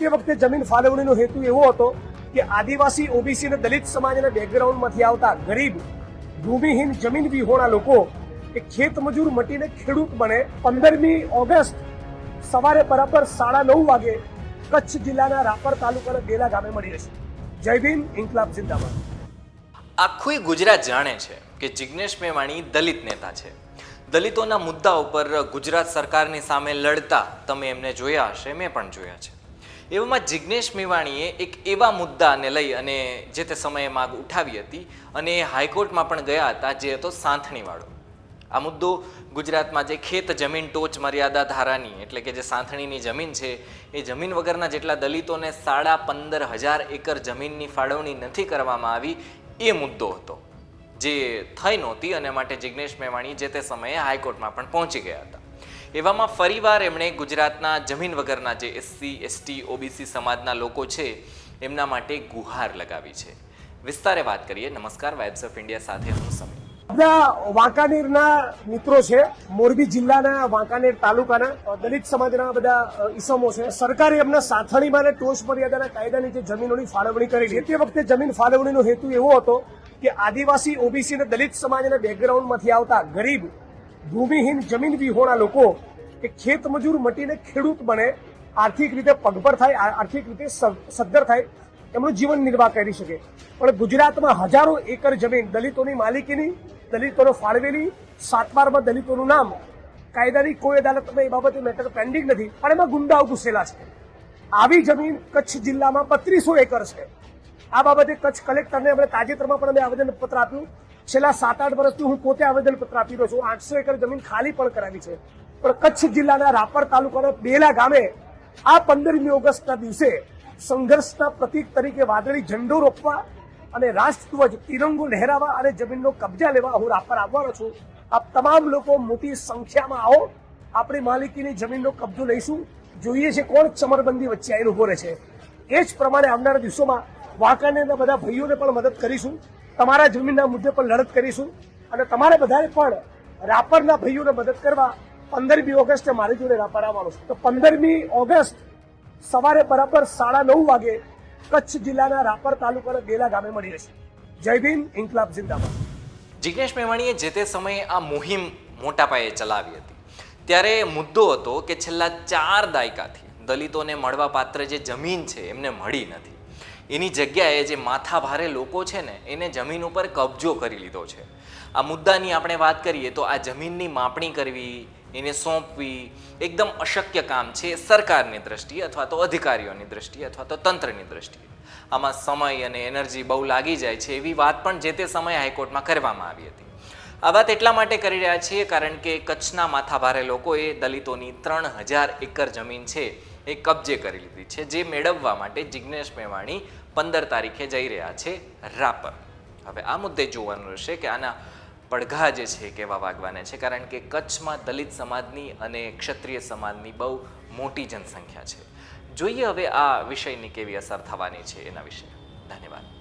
તે વખતે જમીન ફાળવણીનો હેતુ એવો હતો કે આદિવાસી ઓબીસી અને દલિત સમાજના બેકગ્રાઉન્ડમાંથી આવતા ગરીબ ભૂમિહીન જમીન વિહોણા લોકો એ ખેત મજૂર મટીને ખેડૂત બને। 15મી ઓગસ્ટ સવારે બરાબર 9:30 વાગે કચ્છ જિલ્લાના રાપર તાલુકાના બેલા ગામે મળી રહેશે। જય ભીમ, ઇન્કલાબ જિંદાબાદ। આખું ગુજરાત જાણે છે કે જિગ્નેશ મેવાણી દલિત નેતા છે। દલિતોના મુદ્દા ઉપર ગુજરાત સરકારની સામે લડતા તમે એમને જોયા હશે, મેં પણ જોયા છે। એવામાં જિગ્નેશ મેવાણીએ એક એવા મુદ્દાને લઈ અને જે તે સમયે માગ ઉઠાવી હતી અને હાઈકોર્ટમાં પણ ગયા હતા, જે હતો સાંથણીવાળો। આ મુદ્દો ગુજરાતમાં જે ખેત જમીન ટોચ મર્યાદા ધારાની એટલે કે જે સાંથણીની જમીન છે એ જમીન વગરના જેટલા દલિતોને 15,500 એકર જમીનની ફાળવણી નથી કરવામાં આવી, એ મુદ્દો હતો જે થઈ નહોતી અને માટે જિગ્નેશ મેવાણી જે તે સમયે હાઈકોર્ટમાં પણ પહોંચી ગયા હતા। એવામાં ફરીવાર એમણે ગુજરાતના જમીન વગરના જે એસસી એસટી ઓબીસી સમાજના લોકો છે એમના માટે ગુહાર લગાવી છે। વિસ્તારે વાત કરીએ। નમસ્કાર, વાઇબ્સ ઓફ ઇન્ડિયા સાથે હું સમીર। બધા વાંકાનેરના મિત્રો છે, મોરબી જિલ્લાના વાંકાનેર તાલુકાના દલિત સમાજના બધા ઈસમો છે। સરકારે એમના સાંથણીમાં અને ટોચ મર્યાદાના કાયદા નીચે જમીનોની ફાળવણી કરી છે। તે વખતે જમીન ફાળવણીનો હેતુ એવો હતો કે આદિવાસી ઓબીસી અને દલિત સમાજના બેકગ્રાઉન્ડમાંથી આવતા ગરીબ ભૂમિહીન જમીન વિહોણા લોકો એ ખેત મજૂર મટીને ખેડૂત બને, આર્થિક રીતે પગભર થાય, આર્થિક રીતે સદ્ધર થાય, એમનું જીવન નિર્વાહ કરી શકે। પણ ગુજરાતમાં હજારો એકર જમીન દલિતોની માલિકીની, દલિતોને ફાળવેલી, 7 વારમાં દલિતોનું નામ, કાયદાની કોઈ અદાલતમાં એ બાબતે મેટર પેન્ડિંગ નથી, પણ એમાં ગુંડાઓ ઘૂસેલા છે। આવી જમીન કચ્છ જિલ્લામાં 3200 એકર છે। આ બાબતે કચ્છ કલેક્ટરને અમે તાજેતરમાં પણ અમે આવેદનપત્ર આપ્યું। છેલ્લા 7-8 વર્ષથી હું પોતે આવેદનપત્ર આપી રહ્યો છું। 800 એકર જમીન ખાલી પણ કરાવી છે। પણ કચ્છ જિલ્લાના રાપર તાલુકાના બેલા ગામે આ 15મી ઓગસ્ટના દિવસે સંઘર્ષના પ્રતીક તરીકે વાદળી ઝંડો રોપવા અને રાષ્ટ્રધ્વજ તિરંગો લહેરાવા અને જમીનનો કબજા લેવા હું રાપર આવવાનો છું। આપ તમામ લોકો મોટી સંખ્યામાં આવો, આપણી માલિકીની જમીનનો કબજો લઈશું। જોઈએ છે કોણ ચમરબંધી વચ્ચે આવીને ઉભો રહે છે। એ જ પ્રમાણે આવનારા દિવસોમાં વાંકાનેરના બધા ભાઈઓને પણ મદદ કરીશું, તમારા જમીનના મુદ્દે પણ લડત કરીશું અને તમારે બધાએ પણ રાપરના ભાઈઓને મદદ કરવા 15મી ઓગસ્ટે મારી જોડે રાપર આવવાનું છે। તો 15મી ઓગસ્ટ સવારે બરાબર 9:30 વાગે કચ્છ જિલ્લાના રાપર તાલુકાના બેલા ગામે મળી રહેશે। જય ભીમ, ઇન્કલાબ જિંદાબાદ। જિગ્નેશ મેવાણીએ જે તે સમયે આ મુહિમ મોટા પાયે ચલાવી હતી ત્યારે મુદ્દો હતો કે છેલ્લા 4 દાયકાથી દલિતોને મળવા પાત્ર જે જમીન છે એમને મળી નથી। એની જગ્યાએ જે માથાભારે લોકો છે ને એને જમીન ઉપર કબજો કરી લીધો છે। આ મુદ્દાની આપણે વાત કરીએ તો આ જમીનની માપણી કરવી, એને સોંપવી એકદમ અશક્ય કામ છે સરકારની દ્રષ્ટિએ અથવા તો અધિકારીઓની દ્રષ્ટિએ અથવા તો તંત્રની દ્રષ્ટિએ। આમાં સમય અને એનર્જી બહુ લાગી જાય છે એવી વાત પણ જે તે સમયે હાઈકોર્ટમાં કરવામાં આવી હતી। આ વાત એટલા માટે કરી રહ્યા છીએ કારણ કે કચ્છના માથાભારે લોકોએ દલિતોની 3000 એકર જમીન છે એ કબજે કરી લીધી છે, જે મેળવવા માટે જિગ્નેશ મેવાણી 15 તારીખે જઈ રહ્યા છે રાપર। હવે આ મુદ્દે જોવાનું રહેશે કે આના પડઘા જે છે કેવા વાગવાના છે, કારણ કે કચ્છમાં દલિત સમાજની અને ક્ષત્રિય સમાજની બહુ મોટી જનસંખ્યા છે। જોઈએ હવે આ વિષયની કેવી અસર થવાની છે એના વિશે। ધન્યવાદ।